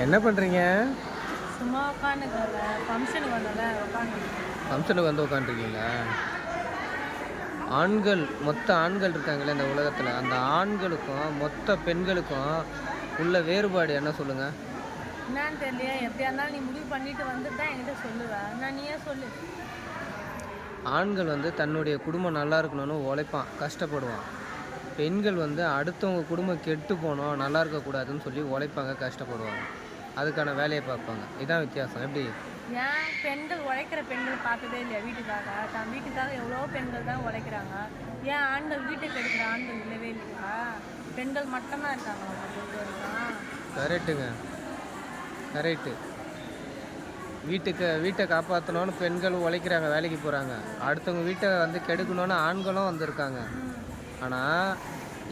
என்ன பண்ணுறீங்க? சும்மா உட்காந்துக்கல. ஃபங்க்ஷனுக்கு வந்தோம்ல உட்காந்து. ஃபங்க்ஷனுக்கு வந்து உட்காந்துருக்கீங்களா? ஆண்கள் மொத்த ஆண்கள் இருக்காங்களே இந்த உலகத்தில், அந்த ஆண்களுக்கும் மொத்த பெண்களுக்கும் உள்ள வேறுபாடு என்ன சொல்லுங்கள்? என்னன்னு தெரியலையே. எப்படியா இருந்தாலும் நீ முடிவு பண்ணிட்டு வந்துட்டு தான் என்கிட்ட சொல்லுவேன். நான் நீயே சொல்லு. ஆண்கள் வந்து தன்னுடைய குடும்பம் நல்லா இருக்கணும்னு உழைப்பான், கஷ்டப்படுவான். பெண்கள் வந்து அடுத்தவங்க குடும்பம் கெட்டு போனோம், நல்லா இருக்கக்கூடாதுன்னு சொல்லி உழைப்பாங்க, கஷ்டப்படுவாங்க. அதுக்கான வேலையை பார்ப்பாங்க. இதான் வித்தியாசம். எப்படி? ஏன் பெண்கள் உழைக்கிற பெண்கள் பார்த்ததே இல்லையா வீட்டுக்காக? தன் வீட்டுக்காக எவ்வளோ பெண்கள் தான் உழைக்கிறாங்க. ஏன் ஆண்கள் வீட்டுக்கு எடுக்கிற ஆண்கள் இல்லவே இல்லையா? பெண்கள் மட்டும்தான் இருக்காங்க நம்ம பொறுத்த வரைக்கும். கரெக்டுங்க, கரெக்டு. வீட்டை காப்பாற்றணும்னு பெண்கள் உழைக்கிறாங்க, வேலைக்கு போகிறாங்க. அடுத்தவங்க வீட்டை வந்து கெடுக்கணும்னு ஆண்களும் வந்திருக்காங்க. ஆனால்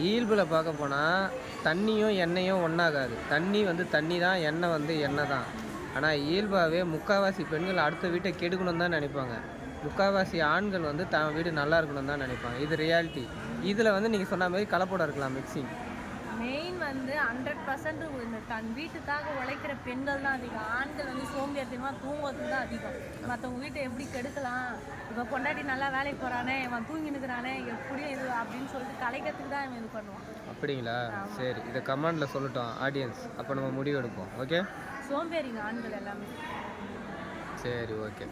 இயல்பில் பார்க்க போனால் தண்ணியும் எண்ணெயும் ஒன்றாகாது. தண்ணி வந்து தண்ணி தான், எண்ணெய் வந்து எண்ணெய் தான். ஆனால் இயல்பாகவே முக்கால்வாசி பெண்கள் அடுத்த வீட்டை கெடுக்கணும்னு தான் நினைப்பாங்க. முக்கால்வாசி ஆண்கள் வந்து தான் வீடு நல்லா இருக்கணும்னு தான் நினைப்பாங்க. இது ரியாலிட்டி. இதில் வந்து நீங்கள் சொன்ன மாதிரி கலப்படம் இருக்கலாம், மிக்சிங். மெயின் வந்து 100% இந்த தன் வீட்டுக்காக உழைக்கிற பெண்கள் தான் அதிகம். ஆண்கள் வந்து சோம்பேறித்தனமாக தூங்குறதுக்கு தான் அதிகம். மற்றவங்க வீட்டை எப்படி கெடுக்கலாம், இப்போ பொண்டாட்டி நல்லா வேலைக்கு போகிறானே, இவன் தூங்கி நிற்கிறானே, எப்படியும் இது அப்படின்னு சொல்லிட்டு கலைக்கிறதுக்கு தான் இவன் இது பண்ணுவான். அப்படிங்களா? சரி, இதை கமெண்டில் சொல்லட்டும் ஆடியன்ஸ். அப்போ நம்ம முடிவு எடுப்போம். ஓகே, சோம்பேறிங்க ஆண்கள் எல்லாமே. சரி, ஓகே.